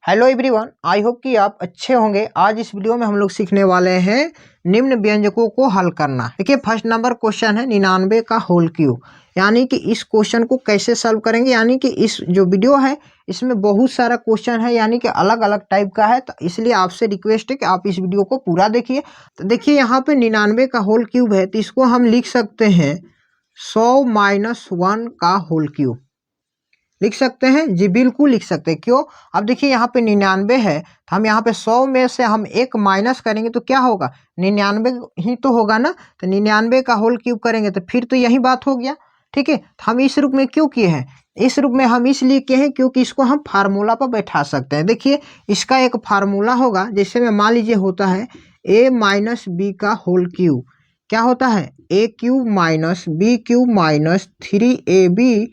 Hello everyone, I hope कि आप अच्छे होंगे। आज इस वीडियो में हम लोग सीखने वाले हैं निम्न व्यंजकों को हल करना। देखिए फर्स्ट नंबर क्वेश्चन है 99 का होल क्यूब, यानी कि इस क्वेश्चन को कैसे सॉल्व करेंगे। यानी कि इस जो वीडियो है इसमें बहुत सारा क्वेश्चन है, यानी कि अलग अलग टाइप का है, तो इसलिए आपसे रिक्वेस्ट है कि आप इस वीडियो को पूरा देखिए। तो देखिए यहाँ पे 99 का होल क्यूब है, तो इसको हम लिख सकते हैं 100 - 1 का होल क्यूब। लिख सकते हैं जी, बिल्कुल लिख सकते हैं। क्यों? अब देखिए यहाँ पे 99 है, तो हम यहाँ पे 100 में से हम एक माइनस करेंगे तो क्या होगा, 99 ही तो होगा ना। तो 99 का होल क्यूब करेंगे तो फिर तो यही बात हो गया। ठीक है, तो हम इस रूप में क्यों किए हैं, इस रूप में हम इसलिए किए हैं क्योंकि इसको हम फार्मूला पर बैठा सकते हैं। देखिए इसका एक फार्मूला होगा, जैसे में मान लीजिए होता है a - b का होल क्यूब। क्या होता है, a cube minus b cube minus 3ab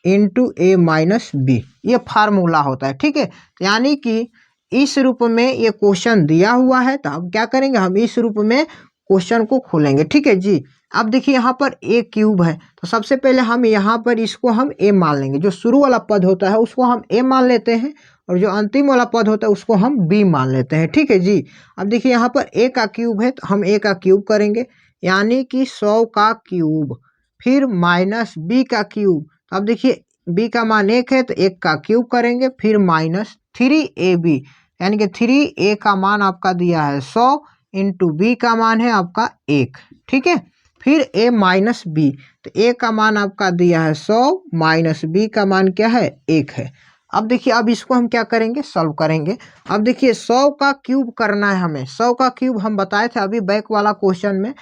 into a minus b, ये फार्मूला होता है। ठीक है, यानी कि इस रूप में ये क्वेश्चन दिया हुआ है, तो हम क्या करेंगे, हम इस रूप में क्वेश्चन को खोलेंगे। ठीक है जी। अब देखिए यहाँ पर ए क्यूब है, तो सबसे पहले हम यहाँ पर इसको हम ए मान लेंगे। जो शुरू वाला पद होता है उसको हम ए मान लेते हैं, और जो अंतिम वाला पद होता है उसको हम बी मान लेते हैं। ठीक है जी। अब देखिए यहाँ पर ए का क्यूब है, तो हम ए का क्यूब करेंगे, यानी कि 100 का क्यूब, फिर माइनस बी का क्यूब। अब देखिए b का मान 1 है, तो 1 का क्यूब करेंगे, फिर माइनस 3ab, यानी कि 3a का मान आपका दिया है 100 इंटू बी का मान है आपका 1। ठीक है, फिर a माइनस बी, तो a का मान आपका दिया है 100 माइनस b का मान क्या है 1 है। अब देखिए अब इसको हम क्या करेंगे, सॉल्व करेंगे। अब देखिए 100 का क्यूब करना है हमें। 100 का क्यूब हम बताए थे अभी बैक वाला क्वेश्चन में,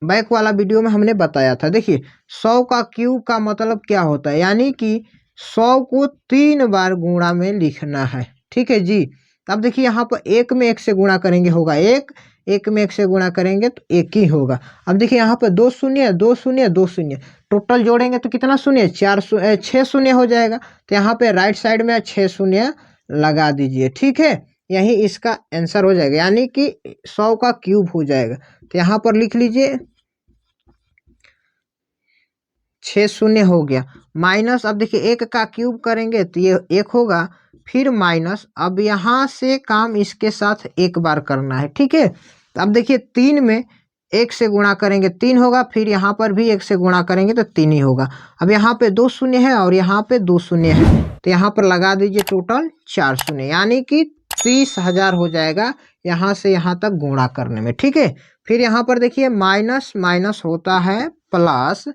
बैक वाला वीडियो में हमने बताया था। देखिए 100 का क्यूब का मतलब क्या होता है, यानी कि 100 को 3 बार गुणा में लिखना है। ठीक है जी। अब देखिए यहाँ पर 1 में 1 से गुणा करेंगे होगा 1, 1 में 1 से गुणा करेंगे तो 1 ही होगा। अब देखिए यहाँ पर 2 शून्य 2 शून्य 2 शून्य, टोटल जोड़ेंगे तो कितना शून्य, 6 शून्य हो जाएगा। तो यहाँ पे राइट साइड में 6 शून्य लगा दीजिए। ठीक है, यही इसका आंसर हो जाएगा, यानी कि 100 का क्यूब हो जाएगा। तो यहाँ पर लिख लीजिए 6 शून्य हो गया, माइनस अब देखिए 1 का क्यूब करेंगे तो ये 1 होगा, फिर माइनस। अब यहाँ से काम इसके साथ एक बार करना है। ठीक है, तो अब देखिए 3 में 1 से गुणा करेंगे 3 होगा, फिर यहाँ पर भी 1 से गुणा करेंगे तो 3 ही होगा। अब यहाँ पे 2 शून्य है और यहाँ पे 2 शून्य है, तो यहाँ पर लगा दीजिए टोटल 4 शून्य, यानी कि 30,000 हो जाएगा यहाँ से यहाँ तक गुणा करने में। ठीक है, फिर यहाँ पर देखिए माइनस माइनस होता है प्लस,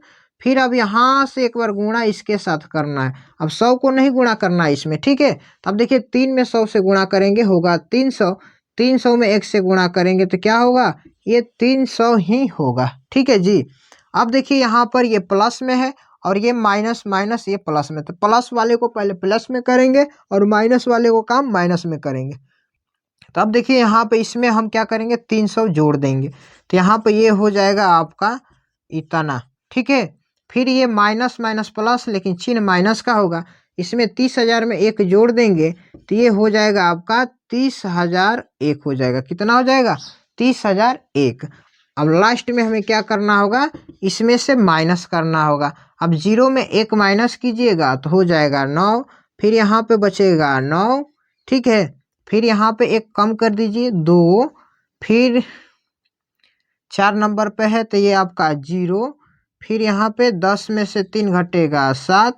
फिर अब यहाँ से एक बार गुणा इसके साथ करना है। अब 100 को नहीं गुणा करना है इसमें। ठीक है, तो अब देखिए 3 में 100 से गुणा करेंगे होगा 300, 300 में 1 से गुणा करेंगे तो क्या होगा, ये 300 ही होगा। ठीक है जी। अब देखिए यहाँ पर ये प्लस में है और ये माइनस माइनस ये प्लस में, तो प्लस वाले को पहले प्लस में करेंगे और माइनस वाले को काम माइनस में करेंगे। तो अब देखिए यहाँ पे इसमें हम क्या करेंगे, 300 जोड़ देंगे, तो यहाँ पे ये हो जाएगा आपका इतना। ठीक है, फिर ये माइनस माइनस प्लस, लेकिन चिन्ह माइनस का होगा, इसमें 30,000 में 1 जोड़ देंगे तो ये हो जाएगा आपका 30,001 हो जाएगा। कितना हो जाएगा, 30,001। अब लास्ट में हमें क्या करना होगा, इसमें से माइनस करना होगा। अब 0 में 1 माइनस कीजिएगा तो हो जाएगा 9, फिर यहाँ पे बचेगा 9। ठीक है, फिर यहाँ पे 1 कम कर दीजिए 2, फिर 4 नंबर पे है तो ये आपका 0, फिर यहाँ पे 10 में से 3 घटेगा 7,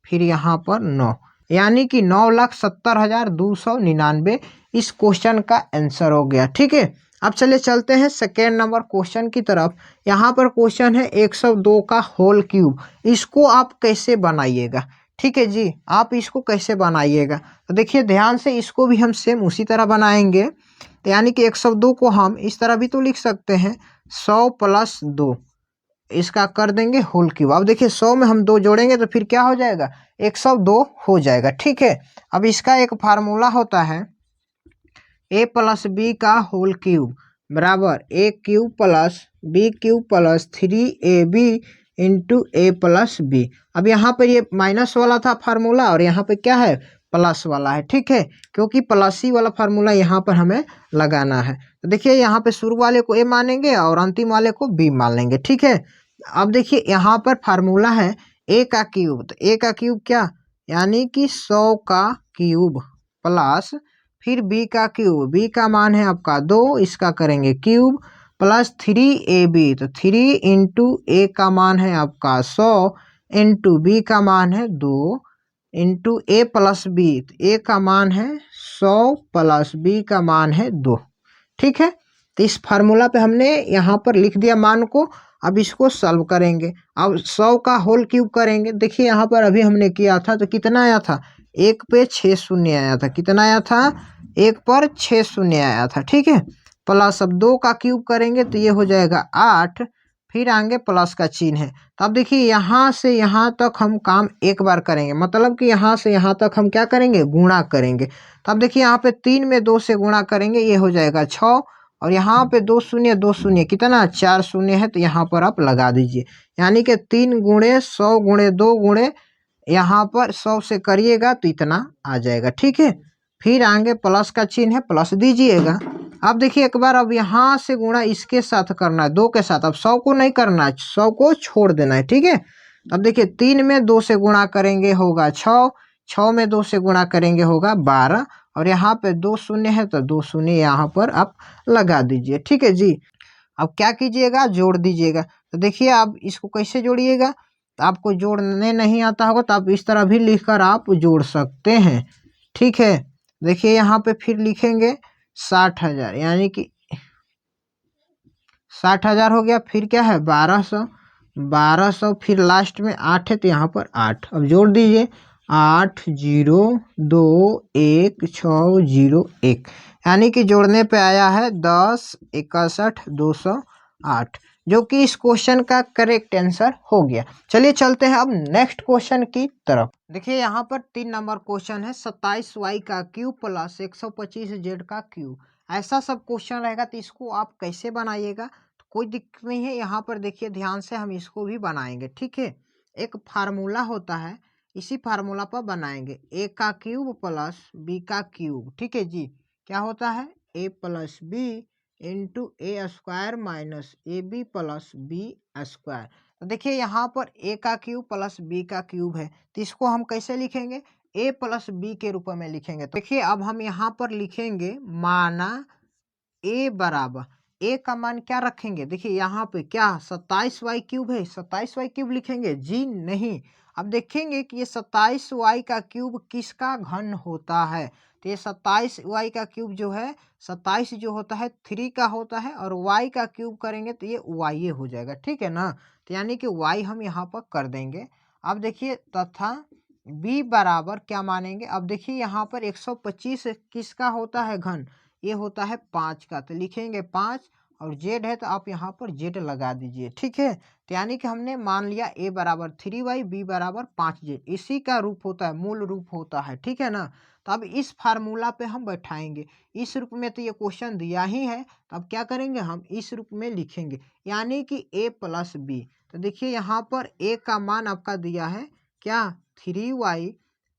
फिर यहाँ पर 9, यानी कि 9,70,299 इस क्वेश्चन का आंसर हो गया। ठीक है, अब चलिए चलते हैं सेकेंड नंबर क्वेश्चन की तरफ। यहाँ पर क्वेश्चन है 102 का होल क्यूब, इसको आप कैसे बनाइएगा। ठीक है जी, आप इसको कैसे बनाइएगा, तो देखिए ध्यान से, इसको भी हम सेम उसी तरह बनाएंगे। तो यानी कि 102 को हम इस तरह भी तो लिख सकते हैं, 100 प्लस 2, इसका कर देंगे होल क्यूब। अब देखिए 100 में हम 2 जोड़ेंगे तो फिर क्या हो जाएगा, 102 हो जाएगा। ठीक है, अब इसका एक फार्मूला होता है a प्लस बी का होल क्यूब बराबर a cube plus b cube plus 3ab into a plus b. अब यहाँ पर ये माइनस वाला था फार्मूला और यहाँ पे क्या है, प्लस वाला है। ठीक है, क्योंकि प्लस ही वाला फार्मूला यहाँ पर हमें लगाना है। तो देखिए यहाँ पे शुरू वाले को ए मानेंगे और अंतिम वाले को बी मान लेंगे। ठीक है, अब देखिए यहाँ पर फार्मूला है ए का क्यूब, तो ए का क्यूब क्या, यानी कि 100 का क्यूब प्लस फिर बी का क्यूब, बी का मान है आपका 2, इसका करेंगे क्यूब, प्लस 3ab, तो 3 इंटू ए का मान है आपका 100 इंटू बी का मान है 2 इंटू ए प्लस बी, तो ए का मान है 100 प्लस बी का मान है 2। ठीक है, तो इस फार्मूला पे हमने यहाँ पर लिख दिया मान को। अब इसको सॉल्व करेंगे। अब 100 का होल क्यूब करेंगे। देखिए यहाँ पर अभी हमने किया था तो कितना आया था, 1 पे 6 शून्य आया था। कितना आया था, 1 पर 6 शून्य आया था। ठीक है, प्लस अब 2 का क्यूब करेंगे तो ये हो जाएगा 8, फिर आगे प्लस का चिन्ह है। तो अब देखिए यहाँ से यहाँ तक हम काम एक बार करेंगे, मतलब कि यहाँ से यहाँ तक हम क्या करेंगे, गुणा करेंगे। तो अब देखिए यहाँ पे 3 में 2 से गुणा करेंगे, ये हो जाएगा 6, और यहाँ पे 2 शून्य कितना 4 शून्य है, तो यहाँ पर आप लगा दीजिए। यानी कि 3 गुणे 100 गुणे 2 गुणे यहाँ पर 100 से करिएगा तो इतना आ जाएगा। ठीक है, फिर आगे प्लस का चिन्ह है, प्लस दीजिएगा। अब देखिए एक बार अब यहाँ से गुणा इसके साथ करना है, 2 के साथ। अब 100 को नहीं करना है, 100 को छोड़ देना है। ठीक है, अब देखिए 3 में 2 से गुणा करेंगे होगा 6, 6 में 2 से गुणा करेंगे होगा 12, और यहाँ पे 2 शून्य है तो 2 शून्य यहाँ पर आप लगा दीजिए। ठीक है जी, अब क्या कीजिएगा, जोड़ दीजिएगा। तो देखिए आप इसको कैसे जोड़िएगा, तो आपको जोड़ने नहीं आता होगा तो आप इस तरह भी लिखकर आप जोड़ सकते हैं। ठीक है, देखिए यहाँ पे फिर लिखेंगे 60,000, यानी कि 60,000 हो गया। फिर क्या है 1200, 1200 फिर लास्ट में 8 है तो यहाँ पर 8। अब जोड़ दीजिए, 8 0 2 1 6 0 1, यानी कि जोड़ने पे आया है 10 61 208, जो कि इस क्वेश्चन का करेक्ट आंसर हो गया। चलिए चलते हैं अब नेक्स्ट क्वेश्चन की तरफ। देखिए यहाँ पर 3 नंबर क्वेश्चन है, 27y का क्यूब प्लस 125z का क्यूब। ऐसा सब क्वेश्चन रहेगा तो इसको आप कैसे बनाइएगा, तो कोई दिक्कत नहीं है। यहाँ पर देखिए ध्यान से हम इसको भी बनाएंगे। ठीक है, एक फार्मूला होता है, इसी फार्मूला पर बनाएंगे। ए का क्यूब प्लस बी का क्यूब। ठीक है जी, क्या होता है, a plus b into a square minus a b plus b square. तो देखिए यहाँ पर ए का क्यूब प्लस बी का क्यूब है, तो इसको हम कैसे लिखेंगे, ए प्लस बी के रूप में लिखेंगे। तो देखिए अब हम यहाँ पर लिखेंगे माना ए बराबर, ए का मान क्या रखेंगे, देखिए यहाँ पे क्या 27y क्यूब है, 27y क्यूब लिखेंगे जी नहीं। अब देखेंगे कि ये 27y का क्यूब किसका घन होता है, तो ये 27y का क्यूब जो है, 27 जो होता है 3 का होता है, और y का क्यूब करेंगे तो ये y हो जाएगा। ठीक है ना, तो यानी कि y हम यहाँ पर कर देंगे। अब देखिए तथा b बराबर क्या मानेंगे, अब देखिए यहाँ पर 125 किसका होता है घन, ये होता है 5 का, तो लिखेंगे 5, और जेड है तो आप यहाँ पर जेड लगा दीजिए। ठीक है, तो यानी कि हमने मान लिया ए बराबर 3y, बी बराबर 5z, इसी का रूप होता है, मूल रूप होता है। ठीक है ना, तो अब इस फार्मूला पे हम बैठाएंगे। इस रूप में तो ये क्वेश्चन दिया ही है, तो अब क्या करेंगे, हम इस रूप में लिखेंगे, यानी कि ए प्लस बी। तो देखिए यहाँ पर ए का मान आपका दिया है क्या 3y,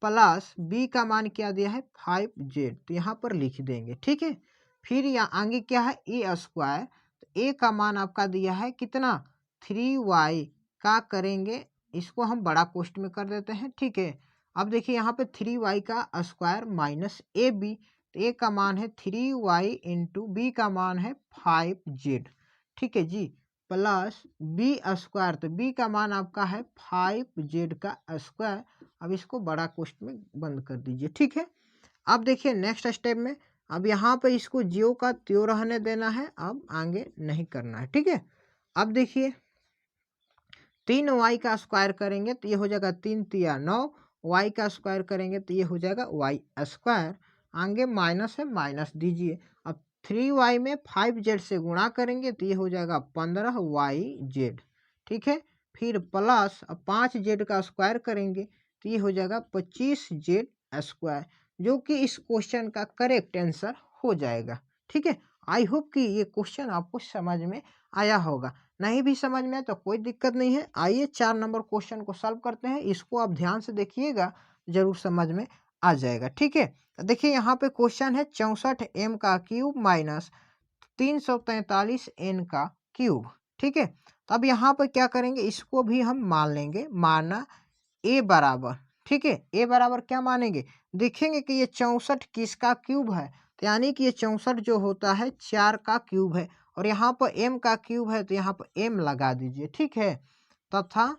प्लस बी का मान क्या दिया है 5z, तो यहाँ पर लिख देंगे। ठीक है, फिर यहाँ आगे क्या है ए स्क्वायर, तो ए का मान आपका दिया है कितना 3y का करेंगे, इसको हम बड़ा कोष्ट में कर देते हैं। ठीक है, अब देखिए यहाँ पे 3y का स्क्वायर माइनस ए बी, तो ए का मान है 3y इंटू बी का मान है 5z। ठीक है जी, प्लस बी स्क्वायर, तो बी का मान आपका है 5z का स्क्वायर। अब इसको बड़ा कोष्ट में बंद कर दीजिए। ठीक है, अब देखिए नेक्स्ट स्टेप में, अब यहाँ पे इसको ज्यो का त्यों रहने देना है, अब आगे नहीं करना है। ठीक है, अब देखिए 3y का स्क्वायर करेंगे तो ये हो जाएगा 3 तिया 9, y का स्क्वायर करेंगे तो ये हो जाएगा y स्क्वायर, आगे माइनस है माइनस दीजिए। अब 3y में 5z से गुणा करेंगे तो ये हो जाएगा 15yz। ठीक है, फिर प्लस अब 5z का स्क्वायर करेंगे तो ये हो जाएगा 25z स्क्वायर, जो कि इस क्वेश्चन का करेक्ट आंसर हो जाएगा। ठीक है, आई होप कि ये क्वेश्चन आपको समझ में आया होगा। नहीं भी समझ में आए तो कोई दिक्कत नहीं है, आइए 4 नंबर क्वेश्चन को सॉल्व करते हैं। इसको आप ध्यान से देखिएगा, जरूर समझ में आ जाएगा। ठीक है, तो देखिए यहाँ पे क्वेश्चन है 64m का क्यूब माइनस 343n का क्यूब। ठीक है, तो अब यहाँ पर क्या करेंगे, इसको भी हम मान लेंगे, माना ए बराबर ठीक है, ए बराबर क्या मानेंगे, देखेंगे कि ये 64 किसका क्यूब है, तो यानी कि ये 64 जो होता है 4 का क्यूब है, और यहाँ पर m का क्यूब है तो यहाँ पर m लगा दीजिए। ठीक है, तथा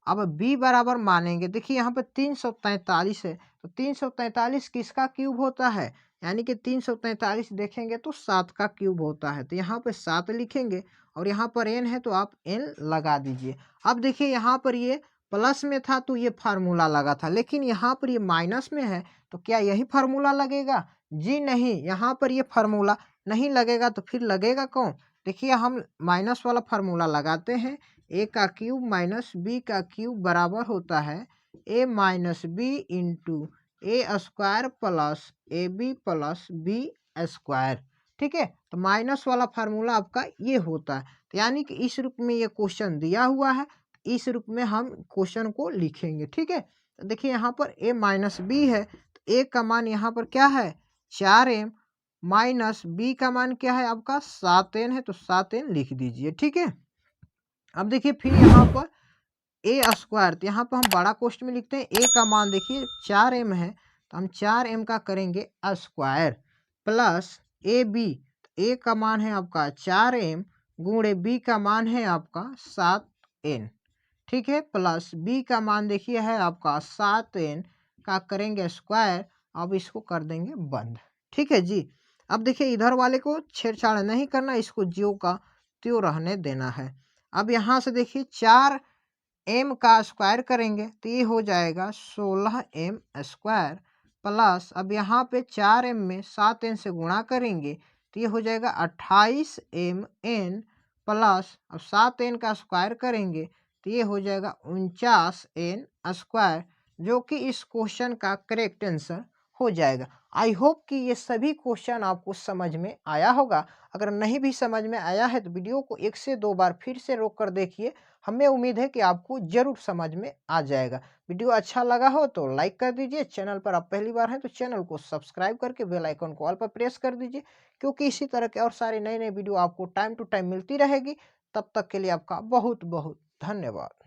अब b बराबर मानेंगे, देखिए यहाँ पर 343 है, तो 343 किसका क्यूब होता है, यानी कि 343 देखेंगे तो 7 का क्यूब होता है, तो यहाँ पे 7 लिखेंगे, और यहाँ पर n है तो आप n लगा दीजिए। अब देखिए यहाँ पर ये प्लस में था तो ये फार्मूला लगा था, लेकिन यहाँ पर ये माइनस में है तो क्या यही फार्मूला लगेगा, जी नहीं, यहाँ पर ये फार्मूला नहीं लगेगा, तो फिर लगेगा कौन, देखिए हम माइनस वाला फार्मूला लगाते हैं, ए का क्यूब माइनस बी का क्यूब बराबर होता है a minus b into a square plus a b plus b square. ठीक है, तो माइनस वाला फार्मूला आपका ये होता है, तो यानी कि इस रूप में ये क्वेश्चन दिया हुआ है, इस रूप में हम क्वेश्चन को लिखेंगे। ठीक है, तो देखिए यहाँ पर a माइनस बी है, तो a का मान यहाँ पर क्या है 4m, माइनस b का मान क्या है आपका 7n है, तो 7n लिख दीजिए। ठीक है, अब देखिए फिर यहाँ पर ए स्क्वायर, तो यहाँ पर हम बड़ा कोष्ट में लिखते हैं, ए का मान देखिए 4m है, तो हम 4m का करेंगे स्क्वायर, प्लस ए बी, ए का मान है आपका 4m गुणे बी का मान है आपका 7n। ठीक है, प्लस बी का मान देखिए है आपका 7n का करेंगे स्क्वायर, अब इसको कर देंगे बंद। ठीक है जी, अब देखिए इधर वाले को छेड़छाड़ नहीं करना, इसको ज्यों का त्यों रहने देना है। अब यहाँ से देखिए 4m का स्क्वायर करेंगे तो ये हो जाएगा 16m स्क्वायर, प्लस अब यहाँ पे 4m में 7n से गुणा करेंगे तो ये हो जाएगा 28mn, प्लस अब 7n का स्क्वायर करेंगे तो ये हो जाएगा 49n स्क्वायर, जो कि इस क्वेश्चन का करेक्ट आंसर हो जाएगा। आई होप कि ये सभी क्वेश्चन आपको समझ में आया होगा। अगर नहीं भी समझ में आया है तो वीडियो को 1 से 2 बार फिर से रोक कर देखिए, हमें उम्मीद है कि आपको जरूर समझ में आ जाएगा। वीडियो अच्छा लगा हो तो लाइक कर दीजिए, चैनल पर आप पहली बार हैं तो चैनल को सब्सक्राइब करके बेल आइकन को ऑल पर प्रेस कर दीजिए, क्योंकि इसी तरह के और सारे नए नए वीडियो आपको टाइम टू टाइम मिलती रहेगी। तब तक के लिए आपका बहुत बहुत धन्यवाद।